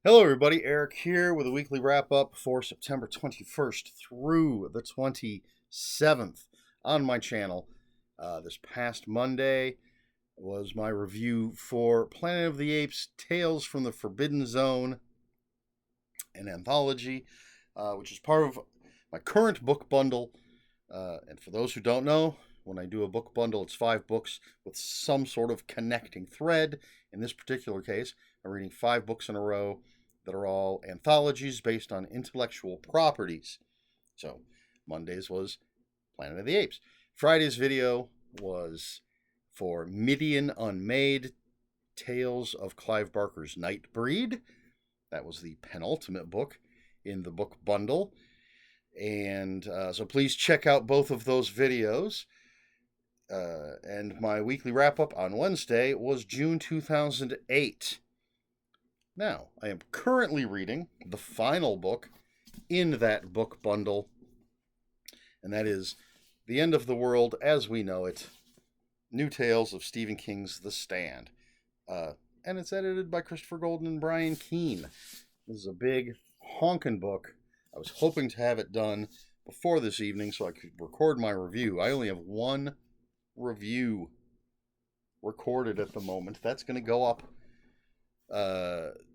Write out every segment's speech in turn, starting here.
Hello, everybody. Eric here with a weekly wrap up for September 21st through the 27th on my channel. This past Monday was my review for Planet of the Apes Tales from the Forbidden Zone, an anthology, which is part of my current book bundle. And for those who don't know, when I do a book bundle, it's 5 books with some sort of connecting thread. In this particular case, I'm reading 5 books in a row that are all anthologies based on intellectual properties. So, Monday's was Planet of the Apes. Friday's video was for Midian Unmade, Tales of Clive Barker's Nightbreed. That was the penultimate book in the book bundle. And so please check out both of those videos. And my weekly wrap-up on Wednesday was June 2008. Now, I am currently reading the final book in that book bundle, and that is The End of the World as We Know It, New Tales of Stephen King's The Stand. And it's edited by Christopher Golden and Brian Keene. This is a big, honkin' book. I was hoping to have it done before this evening so I could record my review. I only have one review recorded at the moment. That's going to go up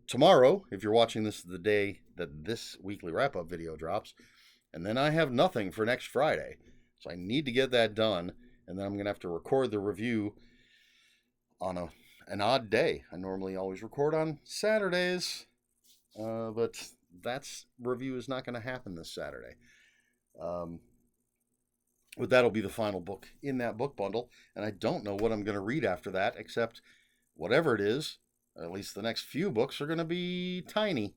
tomorrow, if you're watching this the day that this weekly wrap-up video drops. And then I have nothing for next Friday. So I need to get that done. And then I'm going to have to record the review on an odd day. I normally always record on Saturdays. But that review is not going to happen this Saturday. But that'll be the final book in that book bundle. And I don't know what I'm going to read after that, except whatever it is, at least the next few books are going to be tiny.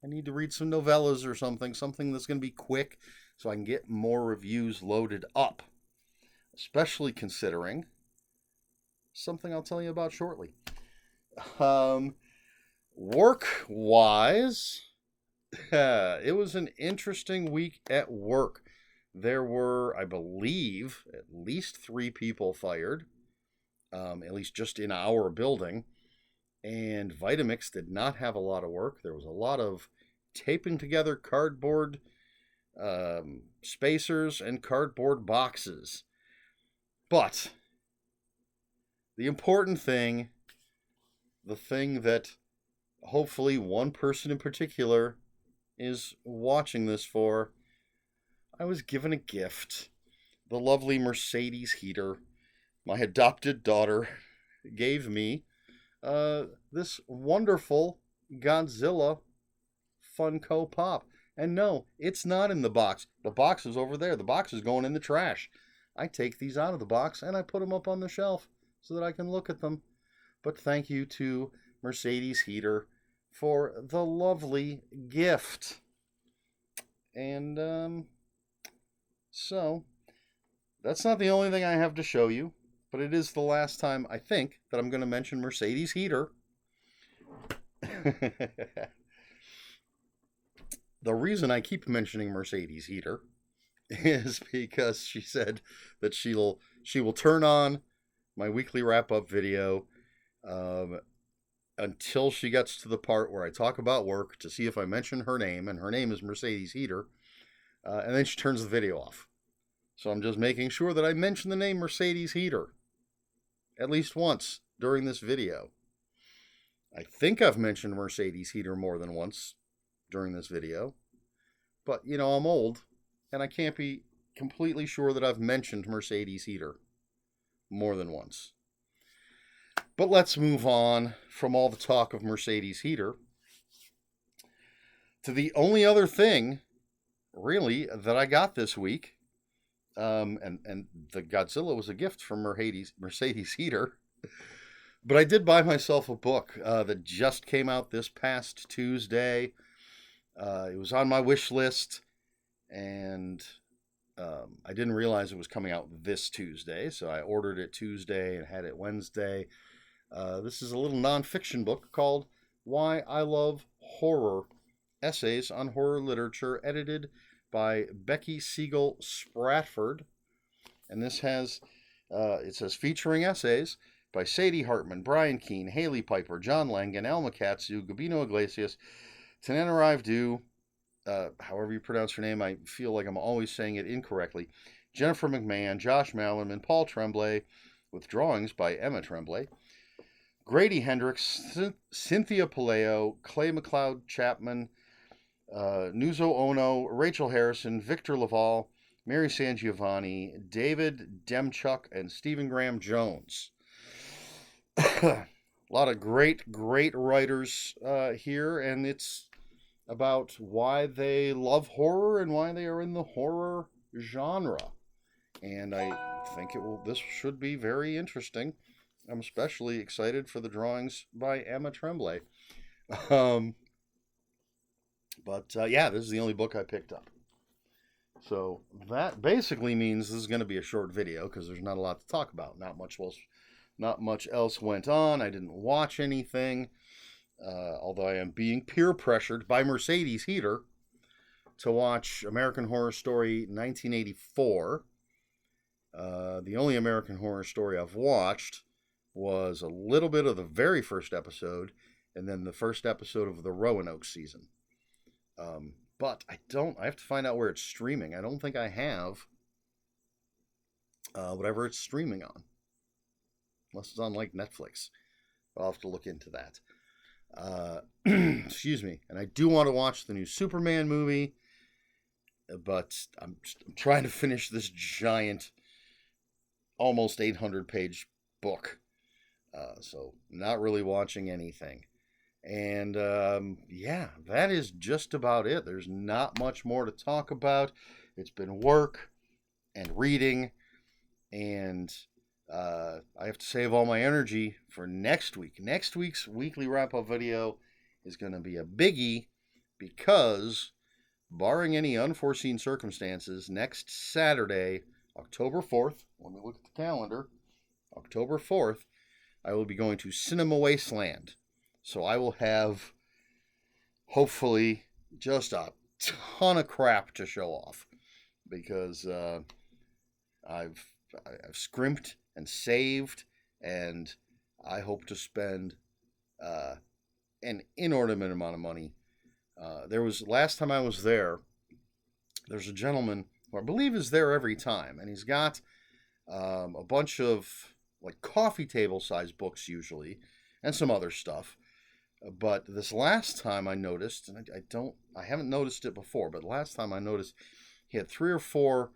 I need to read some novellas or something that's going to be quick so I can get more reviews loaded up. Especially considering something I'll tell you about shortly. Work-wise, it was an interesting week at work. There were, I believe, at least 3 people fired, at least just in our building. And Vitamix did not have a lot of work. There was a lot of taping together cardboard spacers and cardboard boxes. But the important thing, the thing that hopefully one person in particular is watching this for, I was given a gift. The lovely Mercedys Heater, my adopted daughter, gave me this wonderful Godzilla Funko Pop. And no, it's not in the box. The box is over there. The box is going in the trash. I take these out of the box and I put them up on the shelf so that I can look at them. But thank you to Mercedys Heater for the lovely gift. And so that's not the only thing I have to show you. But it is the last time, I think, that I'm going to mention Mercedys Heater. The reason I keep mentioning Mercedys Heater is because she said that she will turn on my weekly wrap-up video until she gets to the part where I talk about work to see if I mention her name, and her name is Mercedys Heater, and then she turns the video off. So I'm just making sure that I mention the name Mercedys Heater at least once during this video. I think I've mentioned Mercedys Heater more than once during this video. But, you know, I'm old, and I can't be completely sure that I've mentioned Mercedys Heater more than once. But let's move on from all the talk of Mercedys Heater to the only other thing, really, that I got this week. And the Godzilla was a gift from Mercedys Heater. But I did buy myself a book that just came out this past Tuesday. It was on my wish list, and I didn't realize it was coming out this Tuesday, so I ordered it Tuesday and had it Wednesday. This is a little nonfiction book called Why I Love Horror, Essays on Horror Literature, edited by Becky Siegel Spratford. And this has, it says featuring essays by Sadie Hartman, Brian Keene, Haley Piper, John Langan, Alma Katsu, Gabino Iglesias, Tananarive Du, however you pronounce her name, I feel like I'm always saying it incorrectly, Jennifer McMahon, Josh Mallerman, Paul Tremblay, with drawings by Emma Tremblay, Grady Hendricks, Cynthia Paleo, Clay McLeod Chapman, Nuzo Ono, Rachel Harrison, Victor Laval, Mary Sangiovanni, David Demchuk, and Stephen Graham Jones. A lot of great writers here, and it's about why they love horror and why they are in the horror genre. And I think this should be very interesting. I'm especially excited for the drawings by Emma Tremblay. Yeah, this is the only book I picked up. So that basically means this is going to be a short video because there's not a lot to talk about. Not much else went on. I didn't watch anything, although I am being peer pressured by Mercedys Heater to watch American Horror Story 1984. The only American Horror Story I've watched was a little bit of the very first episode and then the first episode of the Roanoke season. But I have to find out where it's streaming. I don't think I have whatever it's streaming on. Unless it's on like Netflix. I'll have to look into that. Excuse me. And I do want to watch the new Superman movie. But I'm trying to finish this giant, almost 800-page book. So not really watching anything. And yeah, that is just about it. There's not much more to talk about. It's been work and reading. And I have to save all my energy for next week. Next week's weekly wrap-up video is going to be a biggie because, barring any unforeseen circumstances, next Saturday, October 4th, let me look at the calendar, October 4th, I will be going to Cinema Wasteland. So I will have, hopefully, just a ton of crap to show off because I've scrimped and saved, and I hope to spend an inordinate amount of money. Last time I was there, there's a gentleman who I believe is there every time, and he's got a bunch of like coffee table size books usually, and some other stuff. But this last time I noticed, and I haven't noticed it before, but last time I noticed he had 3 or 4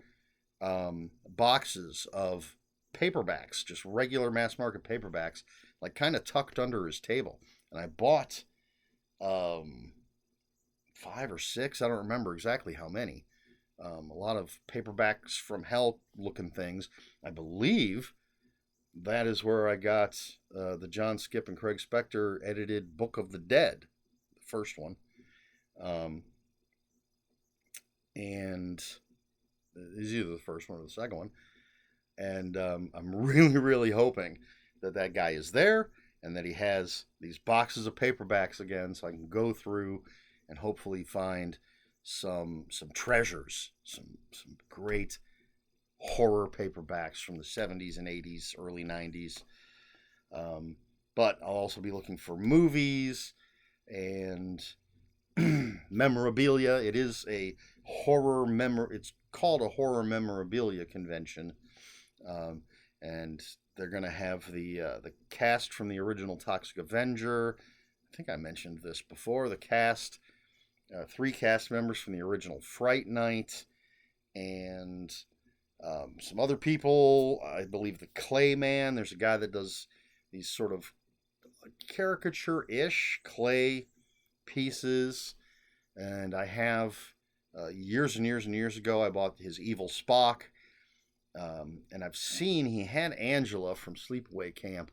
boxes of paperbacks, just regular mass market paperbacks, like kind of tucked under his table. And I bought 5 or 6, I don't remember exactly how many. A lot of paperbacks from hell looking things. I believe that is where I got the John Skipp and Craig Spector edited Book of the Dead, the first one. And it's either the first one or the second one. And I'm really, really hoping that guy is there and that he has these boxes of paperbacks again so I can go through and hopefully find some treasures, some great horror paperbacks from the 70s and 80s, early 90s. But I'll also be looking for movies and memorabilia. It is a it's called a horror memorabilia convention. And they're going to have the cast from the original Toxic Avenger. I think I mentioned this before. The cast, 3 cast members from the original Fright Night, and some other people. I believe the Clayman. There's a guy that does these sort of caricature-ish clay pieces. And I have, years and years and years ago, I bought his Evil Spock. And I've seen he had Angela from Sleepaway Camp,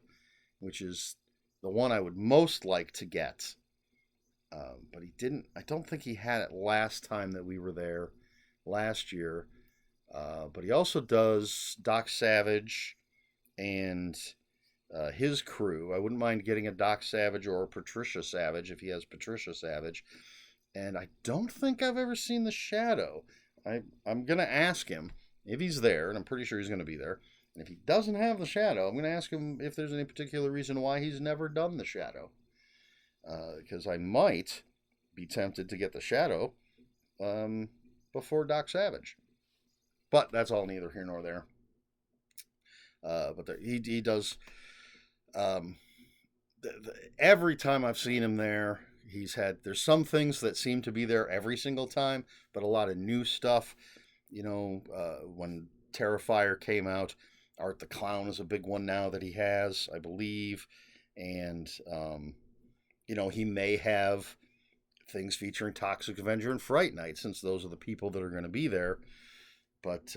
which is the one I would most like to get. But he didn't. I don't think he had it last time that we were there, last year. But he also does Doc Savage and his crew. I wouldn't mind getting a Doc Savage or a Patricia Savage if he has Patricia Savage. And I don't think I've ever seen The Shadow. I'm going to ask him if he's there, and I'm pretty sure he's going to be there. And if he doesn't have the Shadow, I'm going to ask him if there's any particular reason why he's never done the Shadow. Because I might be tempted to get the Shadow before Doc Savage. But that's all neither here nor there. He does. Every time I've seen him there, there's some things that seem to be there every single time, but a lot of new stuff. When Terrifier came out, Art the Clown is a big one now that he has, I believe. And, he may have things featuring Toxic Avenger and Fright Night, since those are the people that are going to be there. But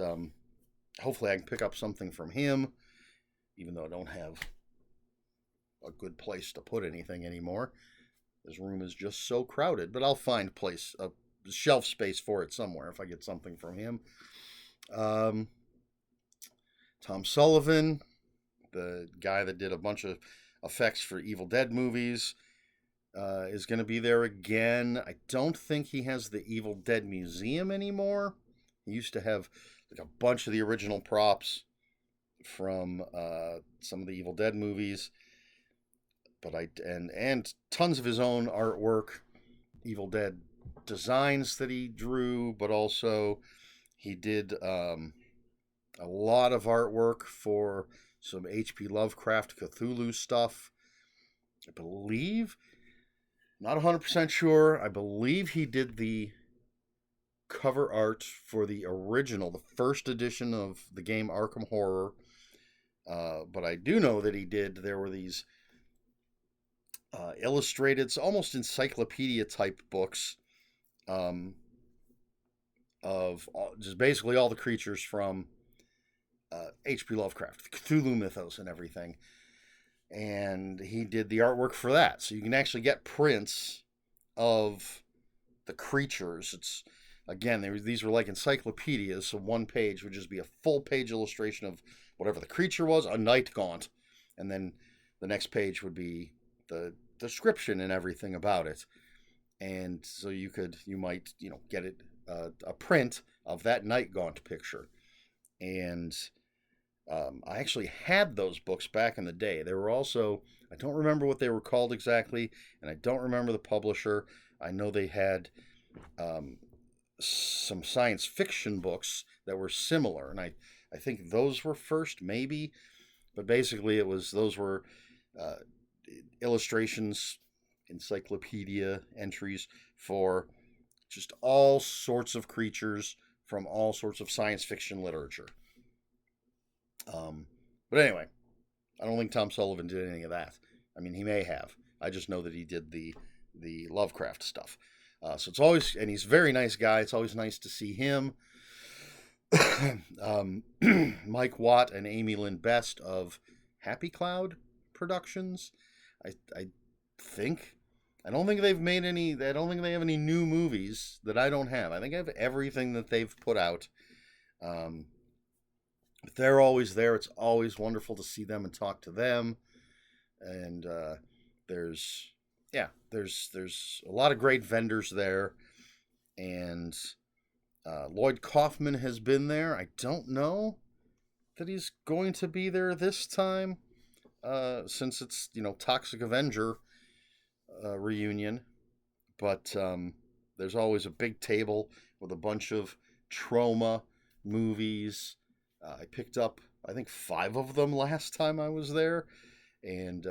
hopefully I can pick up something from him, even though I don't have a good place to put anything anymore. This room is just so crowded, but I'll find a shelf space for it somewhere if I get something from him. Tom Sullivan, the guy that did a bunch of effects for Evil Dead movies, is going to be there again. I don't think he has the Evil Dead Museum anymore. He used to have like a bunch of the original props from some of the Evil Dead movies, but and tons of his own artwork, Evil Dead designs that he drew, but also he did a lot of artwork for some H.P. Lovecraft Cthulhu stuff. I believe, not 100% sure, I believe he did the cover art for the first edition of the game Arkham Horror. But I do know that there were these illustrated, almost encyclopedia type books of just basically all the creatures from H.P. Lovecraft, the Cthulhu mythos and everything. And he did the artwork for that. So you can actually get prints of the creatures. These were like encyclopedias, so one page would just be a full page illustration of whatever the creature was, a night gaunt, and then the next page would be the description and everything about it. And so you might get a print of that night gaunt picture. And I actually had those books back in the day. They were also, I don't remember what they were called exactly, and I don't remember the publisher. I know they had some science fiction books that were similar, and I think those were first, maybe. But basically, those were illustrations, encyclopedia entries for just all sorts of creatures from all sorts of science fiction literature. But anyway, I don't think Tom Sullivan did any of that. I mean, he may have. I just know that he did the Lovecraft stuff. So it's always, and he's a very nice guy. It's always nice to see him. Mike Watt and Amy Lynn Best of Happy Cloud Productions. I don't think they've made any. I don't think they have any new movies that I don't have. I think I have everything that they've put out. But they're always there. It's always wonderful to see them and talk to them. And there's a lot of great vendors there. And Lloyd Kaufman has been there. I don't know that he's going to be there this time, since it's Toxic Avenger reunion. But there's always a big table with a bunch of Trauma movies. I picked up, I think, 5 of them last time I was there, and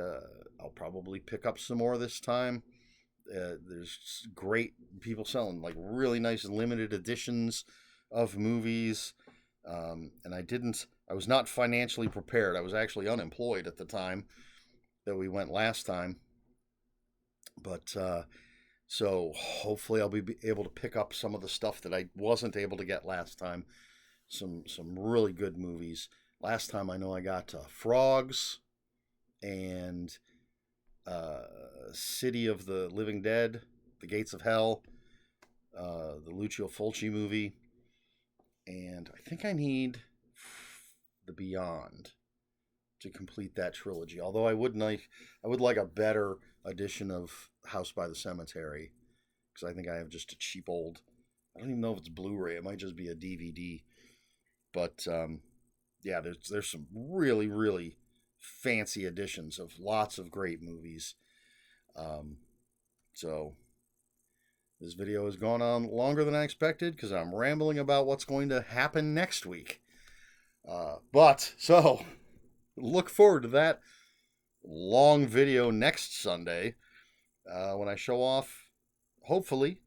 I'll probably pick up some more this time. There's great people selling like really nice limited editions of movies, and I was not financially prepared. I was actually unemployed at the time that we went last time, but so hopefully I'll be able to pick up some of the stuff that I wasn't able to get last time. Some really good movies. Last time I know I got Frogs and City of the Living Dead, The Gates of Hell, the Lucio Fulci movie, and I think I need The Beyond to complete that trilogy. Although I would like a better edition of House by the Cemetery, because I think I have just a cheap old, I don't even know if it's Blu-ray, it might just be a DVD. But yeah, there's some really, really fancy editions of lots of great movies. So this video has gone on longer than I expected because I'm rambling about what's going to happen next week. So look forward to that long video next Sunday when I show off, hopefully,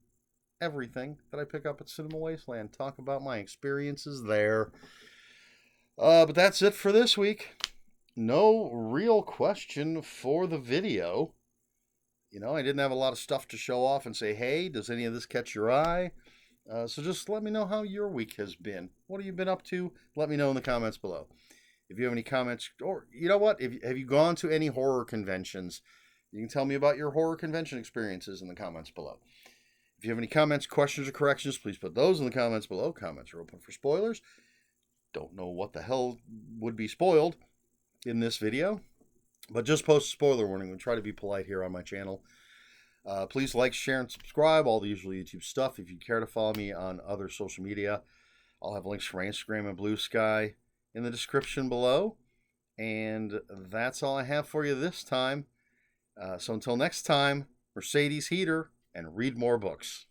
everything that I pick up at Cinema Wasteland. Talk about my experiences there. But that's it for this week. No real question for the video. You know, I didn't have a lot of stuff to show off and say, hey, does any of this catch your eye? So just let me know how your week has been. What have you been up to? Let me know in the comments below. If you have any comments, or you know what? Have you gone to any horror conventions? You can tell me about your horror convention experiences in the comments below. If you have any comments, questions, or corrections, please put those in the comments below. Comments are open for spoilers. Don't know what the hell would be spoiled in this video, but just post a spoiler warning. We'll try to be polite here on my channel. Please like, share, and subscribe, all the usual YouTube stuff. If you care to follow me on other social media, I'll have links for Instagram and Blue Sky in the description below. And that's all I have for you this time. So until next time, Mercedys Heater, and read more books.